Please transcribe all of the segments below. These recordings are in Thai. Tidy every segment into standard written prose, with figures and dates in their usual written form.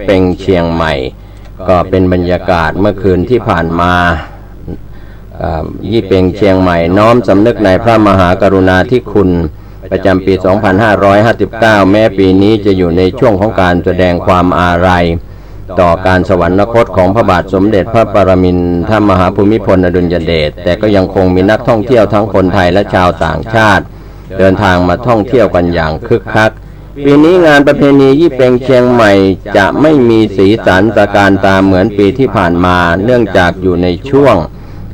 เป่งเชียงใหม่ก็เป็นบรรยากาศเมื่อคืนที่ผ่านมายี่เป่งเชียงใหม่น้อมสำนึกในพระมหากรุณาธิคุณประจำปี 2559 แม้ปีนี้จะอยู่ในช่วงของการแสดงความอาลัยต่อการสวรรคตของพระบาทสมเด็จพระปรมินทรมหาภูมิพลอดุลยเดชแต่ก็ยังคงมีนักท่องเที่ยวทั้งคนไทยและชาวต่างชาติเดินทางมาท่องเที่ยวกันอย่างคึกคักปีนี้งานประเพณียี่เป่งเชียงใหม่จะไม่มีสีสันตระการตาเหมือนปีที่ผ่านมาเนื่องจากอยู่ในช่วง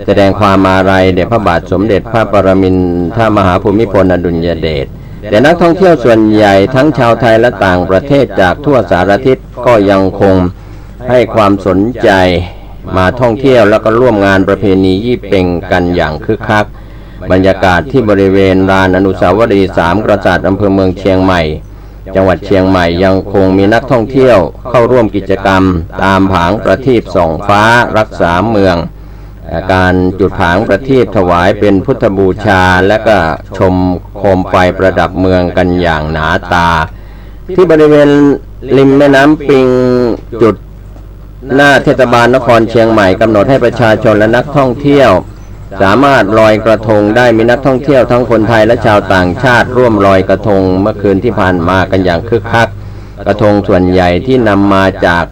แสดงความอาลัยแด่พระบาทสมเด็จพระปรมินทรมหาภูมิพลอดุลยเดชแต่นักท่องเที่ยวส่วนใหญ่ทั้งชาวไทยและต่างประเทศจากทั่วสารทิศก็ยังคงให้ความสนใจมาท่องเที่ยวแล้วก็ร่วมงานประเพณียี่เป่งกันอย่างคึกคักบรรยากาศที่บริเวณลานอนุสาวรีย์สามกษัตริย์อำเภอเมืองเชียงใหม่จังหวัดเชียงใหม่ยังคงมีนักท่องเที่ยวเข้าร่วมกิจกรรมตามผางประทีปส่องฟ้ารักษาเมืองการจุดผางประทีปถวายเป็นพุทธบูชาและก็ชมโคมไฟประดับเมืองกันอย่างหนาตาที่บริเวณริมแม่น้ำปิงจุดหน้าเทศบาลนครเชียงใหม่กำหนดให้ประชาชนและนักท่องเที่ยวสามารถลอยกระทงได้มีนักท่องเที่ยวทั้งคนไทยและชาวต่างชาติร่วมลอยกระทงเมื่อคืนที่ผ่านมากันอย่างคึกคักกระทงส่วนใหญ่ที่นำมาจาก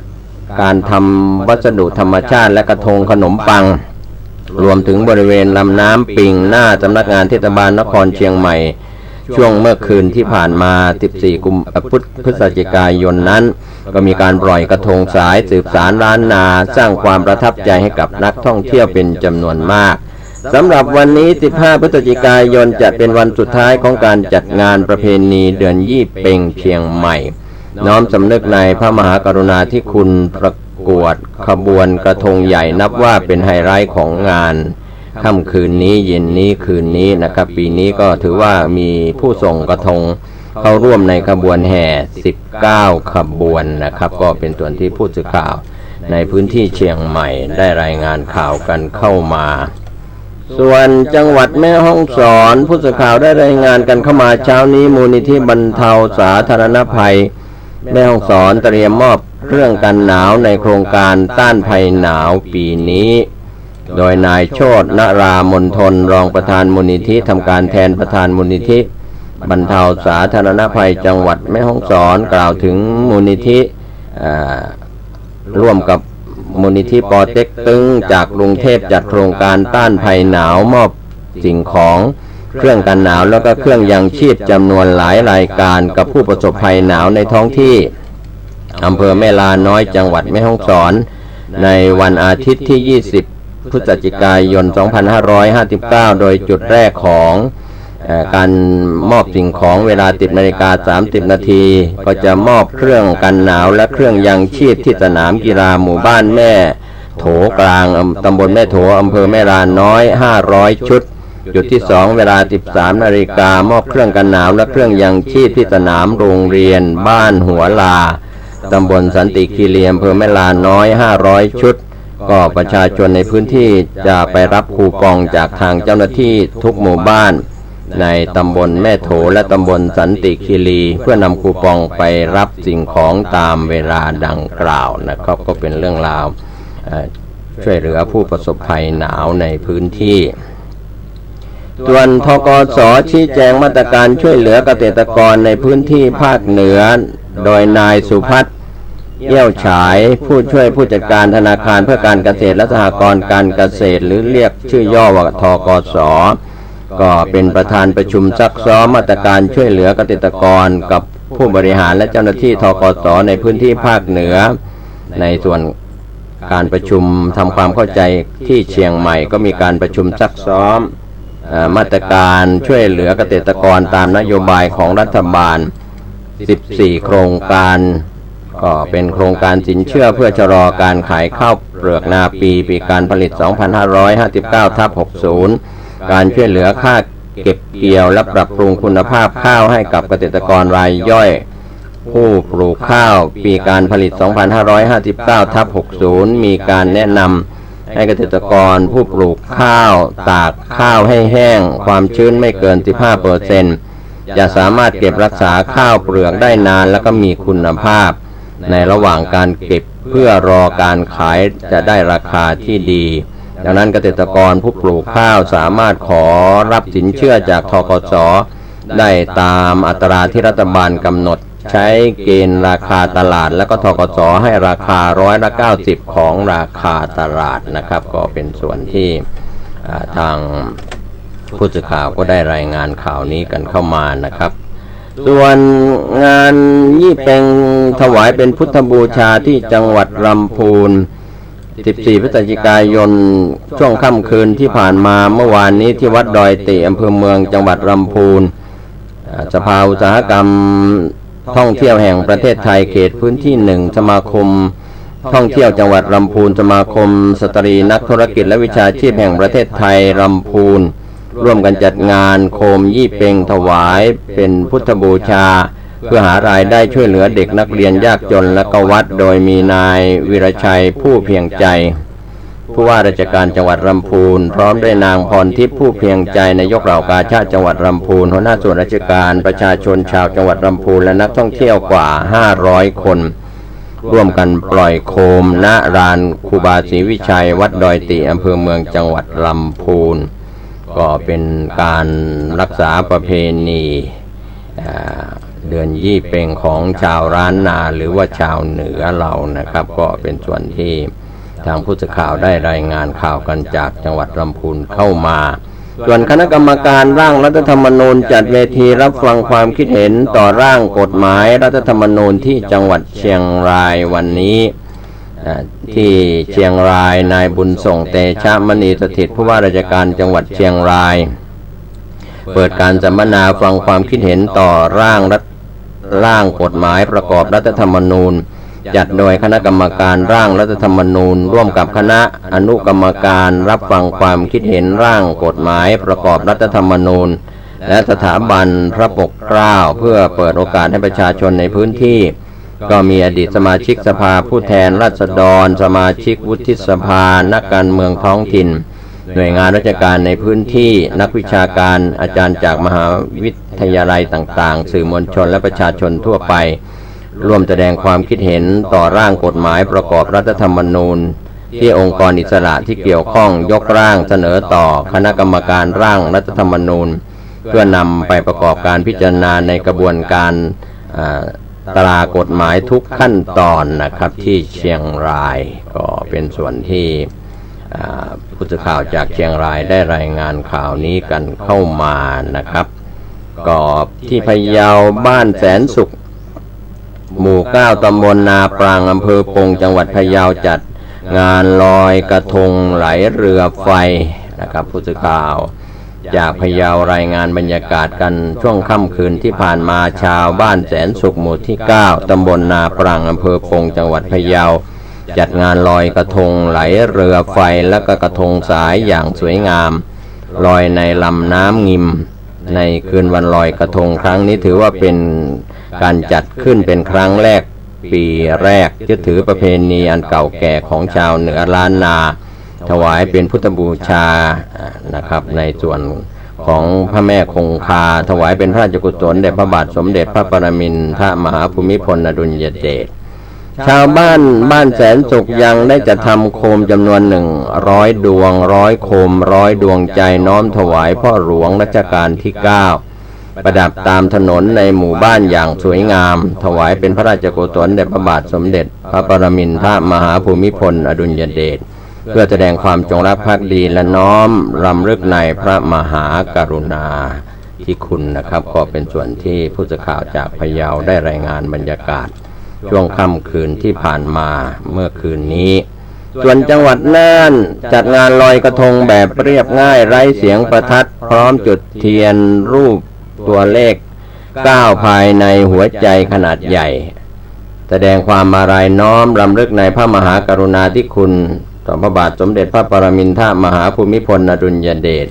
การทำวัสดุธรรมชาติและกระทงขนมปังรวมถึงบริเวณลำน้ำปิงหน้าสำนักงานเทศบาลนครเชียงใหม่ช่วงเมื่อคืนที่ผ่านมา14 พฤศจิกายนนั้นก็มีการปล่อยกระทงสายสืบสารล้านนาสร้างความประทับใจให้กับนักท่องเที่ยวเป็นจำนวนมากสำหรับวันนี้15 พฤศจิกายนจะเป็นวันสุดท้ายของการจัดงานประเพณีเดือนยี่เป่งเชียงใหม่น้อมสำนึกในพระมหากรุณาธิคุณประกวดขบวนกระทงใหญ่นับว่าเป็นไฮไลท์ของงานค่ำคืนนี้เย็นนี้คืนนี้นะครับปีนี้ก็ถือว่ามีผู้ส่งกระทงเข้าร่วมในขบวนแห่19 ขบวนนะครับก็เป็นส่วนที่ผู้สื่อข่าวในพื้นที่เชียงใหม่ได้รายงานข่าวกันเข้ามาส่วนจังหวัดแม่ฮ่องสอนผู้สื่อข่าวได้รายงานกันเข้ามาเช้านี้มูลนิธิบรรเทาสาธารณภัยแม่ฮ่องสอนเตรียมมอบเครื่องกันหนาวในโครงการต้านภัยหนาวปีนี้โดยนายโชตินรามนทนรองประธานมูลนิธิทำการแทนประธานมูลนิธิบรรเทาสาธารณภัยจังหวัดแม่ฮ่องสอนกล่าวถึงมูลนิธิร่วมกับมูลนิธิปอเต็กตึงจากกรุงเทพจัดโครงการต้านภัยหนาวมอบสิ่งของเครื่องกันหนาวแล้วก็เครื่องยังชีพจำนวนหลายรายการกับผู้ประสบภัยหนาวในท้องที่อำเภอแม่ลาน้อยจังหวัดแม่ฮ่องสอนในวันอาทิตย์ที่ 20 พฤศจิกายน 2559 โดยจุดแรกของการมอบสิ่งของเวลา 10:30 นาทีก็จะมอบเครื่องกันหนาวและเครื่องยังชีพที่สนามกีฬาหมู่บ้านแม่โถกลางตำบลแม่โถอำเภอแม่ลาน้อย500 ชุดจุดที่ 2 เวลา 13 นาฬิกามอบเครื่องกันหนาวและเครื่องยังชีพที่สนามโรงเรียนบ้านหัวลาตำบลสันติคีรีอำเภอแม่ลาน้อย500 ชุดก็ประชาชนในพื้นที่จะไปรับคูปองจากทางเจ้าหน้าที่ทุกหมู่บ้านในตำบลแม่โถและตำบลสันติคีรีเพื่อนำคูปองไปรับสิ่งของตามเวลาดังกล่าวนะครับก็เป็นเรื่องราวช่วยเหลือผู้ประสบภัยหนาวในพื้นที่ส่วนธกส.ชี้แจงมาตรการช่วยเหลือเกษตรกรในพื้นที่ภาคเหนือโดยนายสุพัฒน์เยี่ยวฉายผู้ช่วยผู้จัดการธนาคารเพื่อการเกษตรและสหกรณ์การเกษตรหรือเรียกชื่อย่อว่าธกส.ก็เป็นประธานประชุมซักซ้อมมาตรการช่วยเหลือเกษตรกรกับผู้บริหารและเจ้าหน้าที่ธกส.ในพื้นที่ภาคเหนือในส่วนการประชุมทำความเข้าใจที่เชียงใหม่ก็มีการประชุมซักซ้อมมาตรการช่วยเหลือเกษตรกรตามนโยบายของรัฐบาล14 โครงการก็เป็นโครงการสินเชื่อเพื่อชะลอการขายข้าวเปลือกนาปีการผลิต 2559/60 การช่วยเหลือค่าเก็บเกี่ยวและปรับปรุงคุณภาพข้าวให้กับเกษตรกรรายย่อยผู้ปลูกข้าวปีการผลิต 2559/60 มีการแนะนำให้เกษตรกรผู้ปลูกข้าวตากข้าวให้แห้งความชื้นไม่เกิน 15% จะสามารถเก็บรักษาข้าวเปลือกได้นานและก็มีคุณภาพ ในระหว่างการเก็บเพื่อรอการขายจะได้ราคาที่ดีดังนั้นเกษตรกรผู้ปลูกข้าวสามารถขอรับสินเชื่อจากธกส.ได้ตามอัตราที่รัฐบาลกำหนดใช้เกณฑ์ราคาตลาดแล้วก็ธกส.ให้ราคา90%ของราคาตลาดนะครับก็เป็นส่วนที่ทางผู้สื่อข่าวก็ได้รายงานข่าวนี้กันเข้ามานะครับส่วนงานยี่เป็งถวายเป็นพุทธบูชาที่จังหวัดลำพูน14 พฤศจิกายนช่วงค่ำคืนที่ผ่านมาเมื่อวานนี้ที่วัดดอยติอำเภอเมืองจังหวัดลำพูนสภาอุตสาหกรรมท่องเที่ยวแห่งประเทศไทยเขตพื้นที่1สมาคมท่องเที่ยวจังหวัดลำพูนสมาคมสตรีนักธุรกิจและวิชาชีพแห่งประเทศไทยลำพูนร่วมกันจัดงานโคมยี่เป็งถวายเป็นพุทธบูชาเพื่อหารายได้ช่วยเหลือเด็กนักเรียนยากจนและก็วัดโดยมีนายวิรชัยผู้เพียงใจผู้ว่าราชการจังหวัดลำพูนพร้อมด้วยนางพรทิพย์ผู้เพียงใจนายกเหล่ากาชาดจังหวัดลำพูนหัวหน้าส่วนราชการประชาชนชาวจังหวัดลำพูนและนักท่องเที่ยวกว่า500คนร่วมกันปล่อยโคมณลานครูบาศรีวิชัยวัดดอยติอำเภอเมืองจังหวัดลำพูนก็เป็นการรักษาประเพณีเดือนยี่เป็งของชาวล้านนาหรือว่าชาวเหนือเรานะครับก็เป็นส่วนที่ทางผู้สื่อข่าวได้รายงานข่าวกันจากจังหวัดลำพูนเข้ามาส่วนคณะกรรมการร่างรัฐธรรมนูญจัดเวทีรับฟังความคิดเห็นต่อร่างกฎหมายรัฐธรรมนูญที่จังหวัดเชียงรายวันนี้ที่เชียงรายนายบุญส่งเตชะมณีสถิตผู้ว่าราชการจังหวัดเชียงรายเปิดการสัมมนาฟังความคิดเห็นต่อร่างกฎหมายประกอบรัฐธรรมนูญจัดโดยคณะกรรมการร่างรัฐธรรมนูญร่วมกับคณะอนุกรรมการรับฟังความคิดเห็นร่างกฎหมายประกอบรัฐธรรมนูญและสถาบันพระปกเกล้าเพื่อเปิดโอกาสให้ประชาชนในพื้นที่ก็มีอดีตสมาชิกสภาผู้แทนราษฎรสมาชิกวุฒิสภานักการเมืองท้องถิ่นหน่วยงานราชการในพื้นที่นักวิชาการอาจารย์จากมหาวิทยาลัยต่างๆสื่อมวลชนและประชาชนทั่วไปร่วมแสดงความคิดเห็นต่อร่างกฎหมายประกอบรัฐธรรมนูญที่องค์กรอิสระที่เกี่ยวข้องยกร่างเสนอต่อคณะกรรมการร่างรัฐธรรมนูญเพื่อนำไปประกอบการพิจารณาในกระบวนการตรากฎหมายทุกขั้นตอนนะครับที่เชียงรายก็เป็นส่วนที่ผู้สื่อข่าวจากเชียงรายได้รายงานข่าวนี้กันเข้ามานะครับก็ที่พะเยาบ้านแสนสุขหมู่9ตำบลนาปรางอำเภอปงจังหวัดพะเยาจัดงานลอยกระทงไหลเรือไฟนะครับผู้สื่อข่าวจากพะเยารายงานบรรยากาศกันช่วงค่ำคืนที่ผ่านมาชาวบ้านแสนสุขหมู่ที่9ตำบลนาปรางอำเภอปงจังหวัดพะเยาจัดงานลอยกระทงไหลเรือไฟและก็กระทงสายอย่างสวยงามลอยในลำน้ำงิมในคืนวันลอยกระทงครั้งนี้ถือว่าเป็นการจัดขึ้นเป็นครั้งแรกปีแรกยึดถือประเพณีอันเก่าแก่ของชาวเหนือล้านนาถวายเป็นพุทธบูชานะครับในส่วนของพระแม่คงคาถวายเป็นพระราชกุศลแด่พระบาทสมเด็จพระปรมินทรมหาภูมิพลอดุลยเดชชาวบ้านแสนสุขยังได้จัดทำโคมจำนวน100 ดวง100 โคม100 ดวงใจน้อมถวายพ่อหลวงรัชกาลที่9ประดับตามถนนในหมู่บ้านอย่างสวยงามถวายเป็นพระราชกุศลแด่พระบาทสมเด็จพระปรมินทรมหาภูมิพลอดุลยเดชเพื่อแสดงความจงรักภักดีและน้อมรำลึกในพระมหากรุณาธิคุณนะครับก็เป็นส่วนที่ผู้สื่อข่าวจากพะเยาได้รายงานบรรยากาศช่วงค่ำคืนที่ผ่านมาเมื่อคืนนี้ส่วนจังหวัดน่านจัดงานลอยกระทงแบบเรียบง่ายไร้เสียงประทัดพร้อมจุดเทียนรูปตัวเลข9ภายในหัวใจขนาดใหญ่แสดงความอาลัยน้อมรำลึกในพระมหากรุณาธิคุณต่อพระบาทสมเด็จพระปรมินทรมหาภูมิพลอดุลยเดช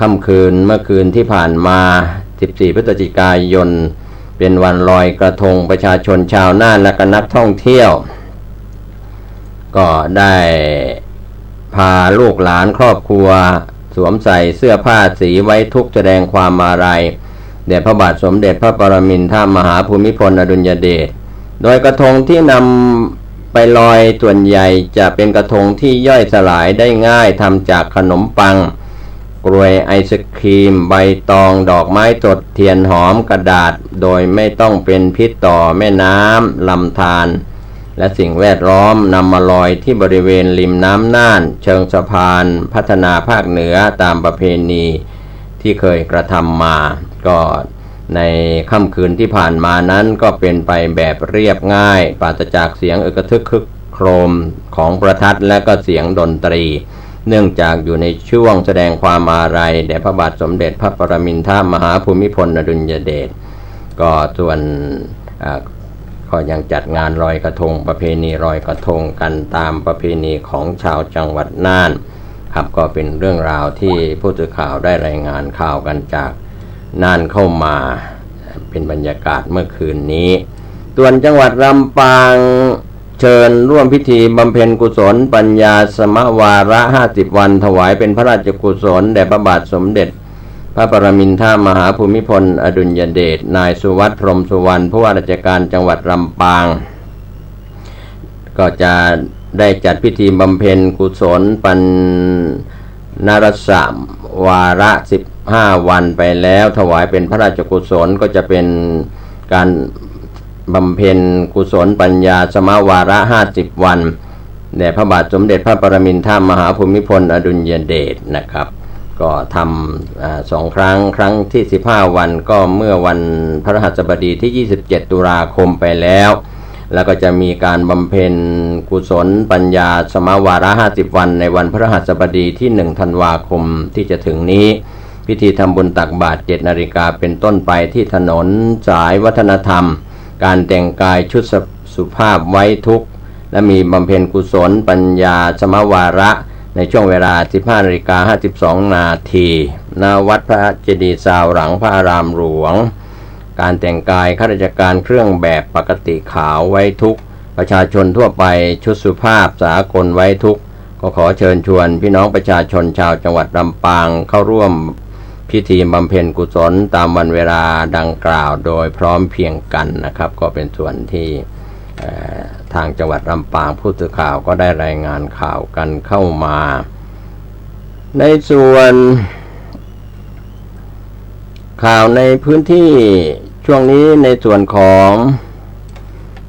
ค่ำคืนเมื่อคืนที่ผ่านมา14 พฤศจิกายนเป็นวันลอยกระทงประชาชนชาวน่านและก็นักท่องเที่ยวก็ได้พาลูกหลานครอบครัวสวมใส่เสื้อผ้าสีไว้ทุกข์แสดงความอาลัยแด่พระบาทสมเด็จพระปรมินทรมหาภูมิพลอดุลยเดช โดยกระทงที่นำไปลอยส่วนใหญ่จะเป็นกระทงที่ย่อยสลายได้ง่ายทำจากขนมปังกล้วยไอศครีมใบตองดอกไม้สดเทียนหอมกระดาษโดยไม่ต้องเป็นพิษต่อแม่น้ำลำธารและสิ่งแวดล้อมนำมาลอยที่บริเวณริมน้ำน่านเชิงสะพานพัฒนาภาคเหนือตามประเพณีที่เคยกระทำมาก็ในค่ำคืนที่ผ่านมานั้นก็เป็นไปแบบเรียบง่ายปราศจากเสียงอึกทึกคึกโครมของประทัดและก็เสียงดนตรีเนื่องจากอยู่ในช่วงแสดงความอาลัยแด่พระบาทสมเด็จพระปรมินทรมหาภูมิพลอดุลยเดชก็ส่วนก็ยังจัดงานลอยกระทงประเพณีลอยกระทงกันตามประเพณีของชาวจังหวัดน่านครับก็เป็นเรื่องราวที่ผู้สื่อข่าวได้รายงานข่าวกันจากน่านเข้ามาเป็นบรรยากาศเมื่อคืนนี้ส่วนจังหวัดลำปางเชิญร่วมพิธีบำเพ็ญกุศลปัญญาสมวาระ50 วันถวายเป็นพระราชกุศลแด่พระบาทสมเด็จพระปรมินทรมหาภูมิพลอดุลยเดชนายสุวัฒน์พรหมสุวรรณผู้ว่าราชการจังหวัดลำปางก็จะได้จัดพิธีบำเพ็ญกุศลปัญญารสวาระ15 วันไปแล้วถวายเป็นพระราชกุศลก็จะเป็นการบำเพ็ญกุศลปัญญาสมวาระ50 วันแด่พระบาทสมเด็จพระปรมินทรมหาภูมิพลอดุลยเดชนะครับก็ทำ2 ครั้งครั้งที่15 วันก็เมื่อวันพฤหัสบดีที่27 ตุลาคมไปแล้วแล้วก็จะมีการบำเพ็ญกุศลปัญญาสมวาระ50 วันในวันพฤหัสบดีที่1 ธันวาคมที่จะถึงนี้พิธีทำบุญตักบาตร 7 นาฬิกาเป็นต้นไปที่ถนนสายวัฒนธรรมการแต่งกายชุดสุภาพไว้ทุกข์และมีบำเพ็ญกุศลปัญญาสมวาระในช่วงเวลา 15:52 นาทีณวัดพระเจดีย์ซาวหลังพระอารามหลวงการแต่งกายข้าราชการเครื่องแบบปกติขาวไว้ทุกข์ประชาชนทั่วไปชุดสุภาพสากลไว้ทุกข์ก็ขอเชิญชวนพี่น้องประชาชนชาวจังหวัดลำปางเข้าร่วมพิธีบำเพ็ญกุศลตามวันเวลาดังกล่าวโดยพร้อมเพรียงกันนะครับก็เป็นส่วนที่ทางจังหวัดลำปางผู้สื่อข่าวก็ได้รายงานข่าวกันเข้ามาในส่วนข่าวในพื้นที่ช่วงนี้ในส่วนของ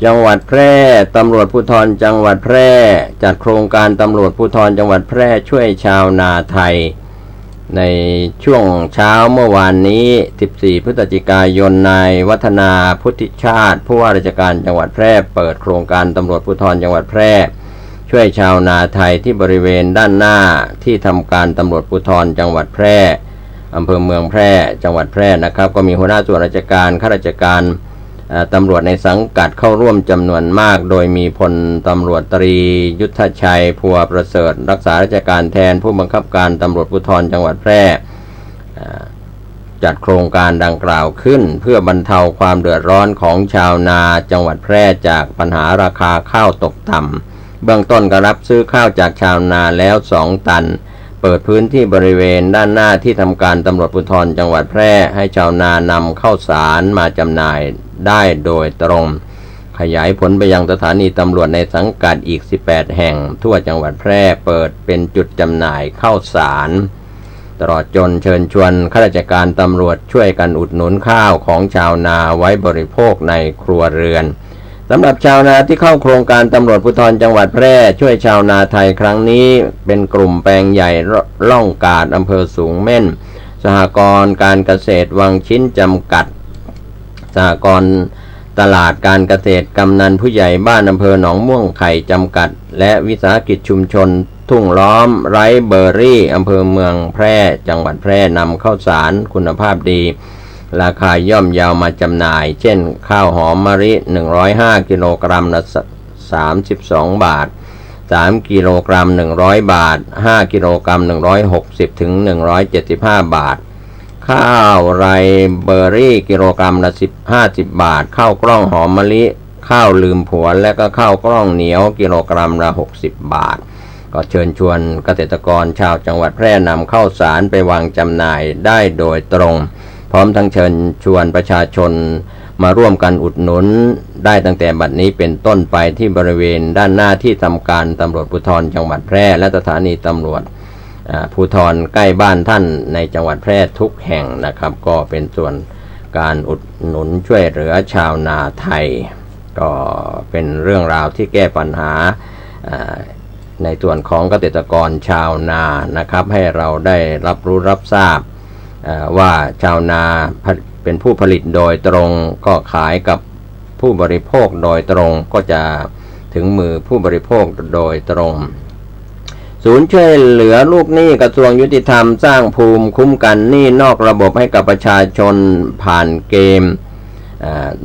จังหวัดแพร่ตำรวจภูธรจังหวัดแพร่จัดโครงการตำรวจภูธรจังหวัดแพร่ช่วยชาวนาไทยในช่วงเช้าเมื่อวานนี้14 พฤศจิกายนนายวัฒนาพุทธิชาติผู้ว่าราชการจังหวัดแพร่เปิดโครงการตำรวจภูธรจังหวัดแพร่ช่วยชาวนาไทยที่บริเวณด้านหน้าที่ทำการตำรวจภูธรจังหวัดแพร่อำเภอเมืองแพร่จังหวัดแพร่นะครับก็มีหัวหน้าส่วนราชการข้าราชการตำรวจในสังกัดเข้าร่วมจำนวนมากโดยมีพลตำรวจตรียุทธชัยพัวประเสริฐรักษาราชการแทนผู้บังคับการตำรวจภูธรจังหวัดแพร่จัดโครงการดังกล่าวขึ้นเพื่อบรรเทาความเดือดร้อนของชาวนาจังหวัดแพร่จากปัญหาราคาข้าวตกต่ำเบื้องต้นก็รับซื้อข้าวจากชาวนาแล้ว2 ตันเปิดพื้นที่บริเวณด้านหน้าที่ทำการตำรวจภูธรจังหวัดแพร่ให้ชาวนานำข้าวสารมาจำหน่ายได้โดยตรงขยายผลไปยังสถานีตำรวจในสังกัดอีก18 แห่งทั่วจังหวัดแพร่เปิดเป็นจุดจำหน่ายข้าวสารตลอดจนเชิญชวนข้าราชการตำรวจช่วยกันอุดหนุนข้าวของชาวนาไว้บริโภคในครัวเรือนสำหรับชาวนาที่เข้าโครงการตำรวจภูธรจังหวัดแพร่ช่วยชาวนาไทยครั้งนี้เป็นกลุ่มแปลงใหญ่ล่องกาดอำเภอสูงเม่นสหกรณ์การเกษตรวังชิ้นจำกัดสหกรณ์ตลาดการเกษตรกำนันผู้ใหญ่บ้านอำเภอหนองม่วงไข่จำกัดและวิสาหกิจชุมชนทุ่งล้อมไร่เบอร์รี่อำเภอเมืองแพร่จังหวัดแพร่นำข้าวสารคุณภาพดีราคาย่อมเยามาจำหน่ายเช่นข้าวหอมมะลิ105 กิโลกรัมละ32 บาท3 กิโลกรัม100 บาท5 กิโลกรัม160 ถึง 175 บาทข้าวไรเบอร์รี่กิโลกรัมละ50 บาทข้าวกล้องหอมมะลิข้าวลืมผัวและก็ข้าวกล้องเหนียวกิโลกรัมละ60 บาทก็เชิญชวนเกษตรกรชาวจังหวัดแพร่นำข้าวสารไปวางจำหน่ายได้โดยตรงพร้อมทั้งเชิญชวนประชาชน มาร่วมกันอุดหนุนได้ตั้งแต่บัดนี้เป็นต้นไปที่บริเวณด้านหน้าที่ทำการตำรวจภูธรจังหวัดแพร่และสถานีตำรวจภูธรใกล้บ้านท่านในจังหวัดแพร่ทุกแห่งนะครับก็เป็นส่วนการอุดหนุนช่วยเหลือชาวนาไทยก็เป็นเรื่องราวที่แก้ปัญหาในส่วนของเกษตรกรชาวนานะครับให้เราได้รับรู้รับทราบว่าชาวนาเป็นผู้ผลิตโดยตรงก็ขายกับผู้บริโภคโดยตรงก็จะถึงมือผู้บริโภคโดยตรงศูนย์ช่วยเหลือลูกหนี้กระทรวงยุติธรรมสร้างภูมิคุ้มกันหนี้นอกระบบให้กับประชาชนผ่านเกม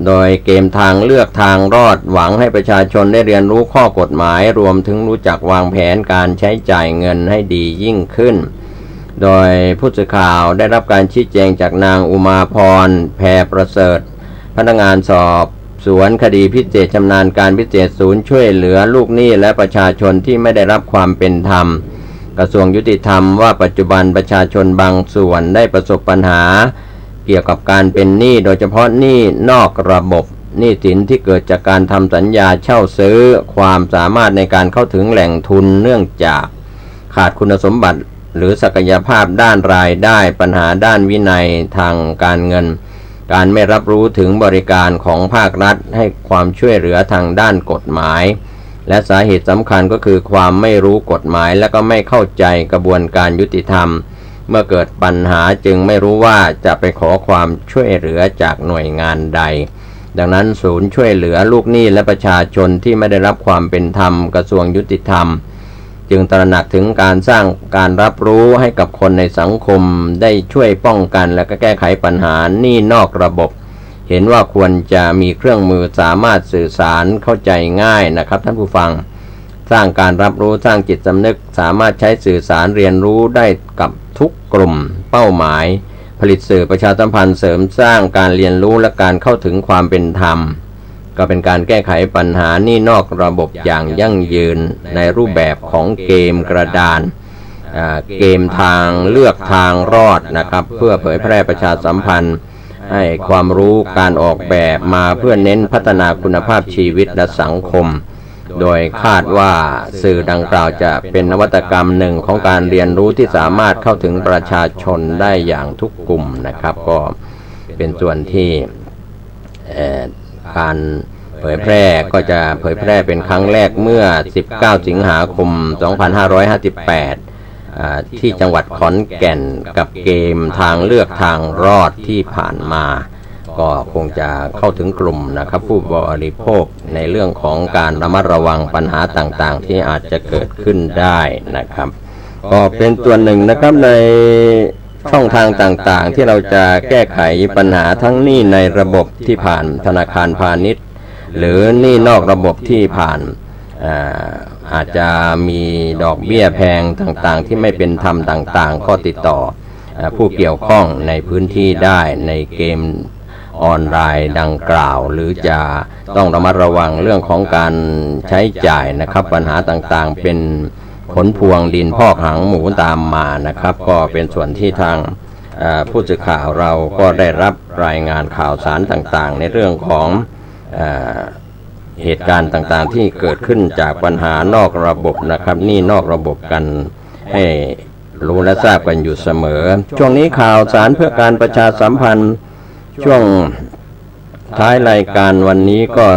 โดยเกมทางเลือกทางรอดหวังให้ประชาชนได้เรียนรู้ข้อกฎหมายรวมถึงรู้จักวางแผนการใช้จ่ายเงินให้ดียิ่งขึ้นโดยผู้สื่อข่าวได้รับการชี้แจงจากนางอุมาพรแพรประเสริฐพนักงานสอบสวนคดีพิเศษชำนาญการพิเศษศูนย์ช่วยเหลือลูกหนี้และประชาชนที่ไม่ได้รับความเป็นธรรมกระทรวงยุติธรรมว่าปัจจุบันประชาชนบางส่วนได้ประสบปัญหาเกี่ยวกับการเป็นหนี้โดยเฉพาะหนี้นอกระบบหนี้สินที่เกิดจากการทำสัญญาเช่าซื้อความสามารถในการเข้าถึงแหล่งทุนเนื่องจากขาดคุณสมบัติหรือศักยภาพด้านรายได้ปัญหาด้านวินัยทางการเงินการไม่รับรู้ถึงบริการของภาครัฐให้ความช่วยเหลือทางด้านกฎหมายและสาเหตุสำคัญก็คือความไม่รู้กฎหมายและก็ไม่เข้าใจกระบวนการยุติธรรมเมื่อเกิดปัญหาจึงไม่รู้ว่าจะไปขอความช่วยเหลือจากหน่วยงานใดดังนั้นศูนย์ช่วยเหลือลูกหนี้และประชาชนที่ไม่ได้รับความเป็นธรรมกระทรวงยุติธรรมจึงตระหนักถึงการสร้างการรับรู้ให้กับคนในสังคมได้ช่วยป้องกันและก็แก้ไขปัญหาหนี้นอกระบบเห็นว่าควรจะมีเครื่องมือสามารถสื่อสารเข้าใจง่ายนะครับท่านผู้ฟังสร้างการรับรู้สร้างจิตสำนึกสามารถใช้สื่อสารเรียนรู้ได้กับทุกกลุ่มเป้าหมายผลิตสื่อประชาสัมพันธ์เสริมสร้างการเรียนรู้และการเข้าถึงความเป็นธรรมก็เป็นการแก้ไขปัญหาหนี้นอกระบบอย่างยั่งยืนในรูปแบบของเกมกระดานเกมทางเลือกทางรอดนะครับเพื่อเผยแพร่ประชาสัมพันธ์ให้ความรู้การออกแบบมาเพื่อเน้นพัฒนาคุณภาพชีวิตและสังคมโดยคาดว่าสื่อดังกล่าวจะเป็นนวัตกรรมหนึ่งของการเรียนรู้ที่สามารถเข้าถึงประชาชนได้อย่างทุกกลุ่มนะครับก็เป็นส่วนที่การเผยแพร่ก็จะเผยแพร่เป็นครั้งแรกเมื่อ19สิงหาคม2558ที่จังหวัดขอนแก่นกับเกมทางเลือกทางรอดที่ผ่านมาก็คงจะเข้าถึงกลุ่มนะครับผู้บริโภคในเรื่องของการระมัดระวังปัญหาต่างๆที่อาจจะเกิดขึ้นได้นะครับก็เป็นส่วนหนึ่งนะครับในช่องทางต่างๆที่เราจะแก้ไขปัญหาทั้งหนี้ในระบบที่ผ่านธนาคารพาณิชย์หรือหนี้นอกระบบที่ผ่านอาจจะมีดอกเบี้ยแพงต่างๆที่ไม่เป็นธรรมต่างๆก็ติดต่อผู้เกี่ยวข้องในพื้นที่ได้ในเกมออนไลน์ดังกล่าวหรือจะต้องระมัดระวังเรื่องของการใช้จ่ายนะครับปัญหาต่างๆเป็นผลพวงดินพอกหางหมูตามมานะครับก็เป็นส่วนที่ทางผู้สื่อข่าวเราก็ได้รับรายงานข่าวสารต่างๆในเรื่องของเหตุการณ์ต่างๆที่เกิดขึ้นจากปัญหานอกระบบนะครับนี่นอกระบบกันให้รู้และทราบกันอยู่เสมอช่วงนี้ข่าวสารเพื่อการประชาสัมพันธ์ช่วงท้ายรายการวันนี้ก็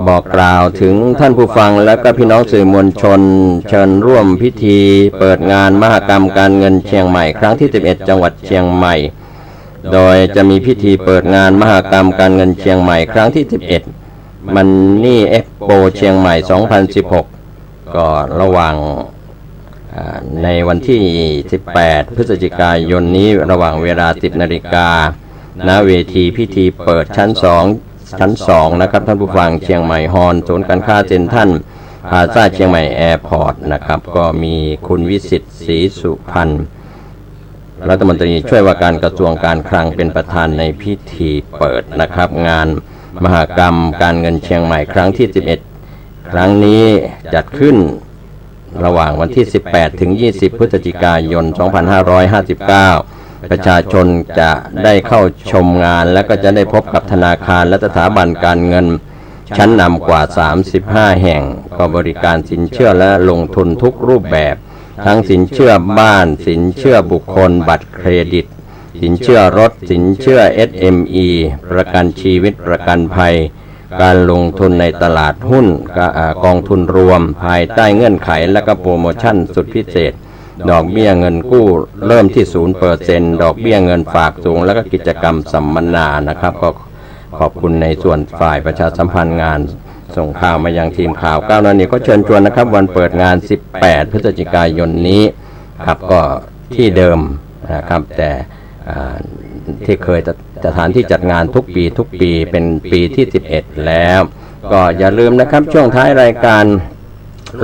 บอกกล่าวถึงท่านผู้ฟังและก็พี่น้องสื่อมวลชนเชิญร่วมพิธีเปิดงานมหกรรมการเงินเชียงใหม่ครั้งที่11จังหวัดเชียงใหม่โดยจะมีพิธีเปิดงานมหกรรมการเงินเชียงใหม่ครั้งที่11มันนี่เอ็กโปเชียงใหม่2016ก็ระหว่างในวันที่18พฤศจิกายนนี้ระหว่างเวลา 10 นาฬิกาณเวทีพิธีเปิดชั้น2นะครับท่านผู้ฟังเชียงใหม่ฮอลล์ศูนย์การค้าเซ็นทรัลพลาซ่าเชียงใหม่แอร์พอร์ตนะครับก็มีคุณวิสิทธิ์ศรีสุพรรณรัฐมนตรีช่วยว่าการกระทรวงการคลังเป็นประธานในพิธีเปิดนะครับงานมหกรรมการเงินเชียงใหม่ครั้งที่11ครั้งนี้จัดขึ้นระหว่างวันที่18ถึง20พฤศจิกายน2559 ประชาชนจะได้เข้าชมงานและก็จะได้พบกับธนาคารและสถาบันการเงินชั้นนำกว่า 35 แห่งก็บริการสินเชื่อและลงทุนทุกรูปแบบทั้งสินเชื่อบ้านสินเชื่อบุคคลบัตรเครดิตสินเชื่อรถสินเชื่อ SME ประกันชีวิตประกันภัยการลงทุนในตลาดหุ้นกองทุนรวมภายใต้เงื่อนไขและก็โปรโมชั่นสุดพิเศษดอกเบี้ยเงินกู้เริ่มที่ 0% ดอกเบี้ยเงินฝากสูงและก็กิจกรรมสัมมนานะครับก็ขอบคุณในส่วนฝ่ายประชาสัมพันธ์งานส่งข่าวมายังทีมข่าว9นาทีก็เชิญชวนนะครับวันเปิดงาน18พฤศจิกายนนี้ครับก็ที่เดิมนะครับแต่ที่เคยสถานที่จัดงานทุกปีเป็นปีที่11แล้วก็อย่าลืมนะครับช่วงท้ายรายการ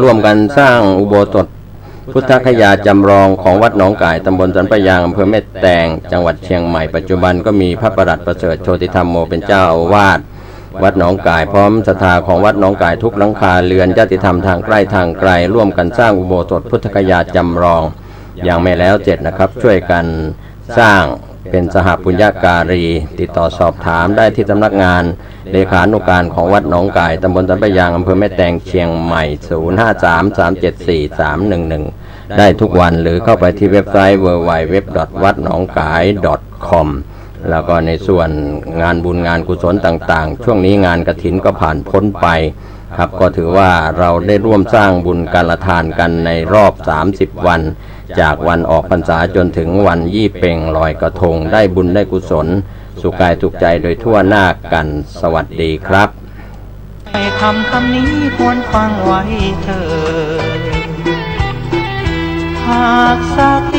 ร่วมกันสร้างอุโบสถพุทธคยาจำลองของวัดหนองก่ายตำบลสันปะยางอำเภอแม่แตงจังหวัดเชียงใหม่ปัจจุบันก็มีพระประหลัดประเสริฐโชติธรรมโมเป็นเจ้าอาวาสวัดหนองก่ายพร้อมศรัทธาของวัดหนองก่ายทุกหลังคาเรือนญาติธรรมทางใกล้ทางไกลร่วมกันสร้างอุโบสถพุทธคยาจำลองอย่างไม่แล้วเสร็จนะครับช่วยกันสร้างเป็นสหปุญญาการีติดต่อสอบถามได้ที่สำนักงานเลขานุการของวัดหนองก่ายตำบลสันปะยางอำเภอแม่แตงเชียงใหม่0533743111ได้ทุกวันหรือเข้าไปที่เว็บไซต์ www.wadnongkai.com แล้วก็ในส่วนงานบุญงานกุศลต่างๆช่วงนี้งานกฐินก็ผ่านพ้นไปครับก็ถือว่าเราได้ร่วมสร้างบุญการละทานกันในรอบ30วันจากวันออกพรรษาจนถึงวันยี่เป่งลอยกระทงได้บุญได้กุศลสุขกายสุขใจโดยทั่วหน้ากันสวัสดีครับให้คำนี้ควรฟังไว้เถิดหากสัก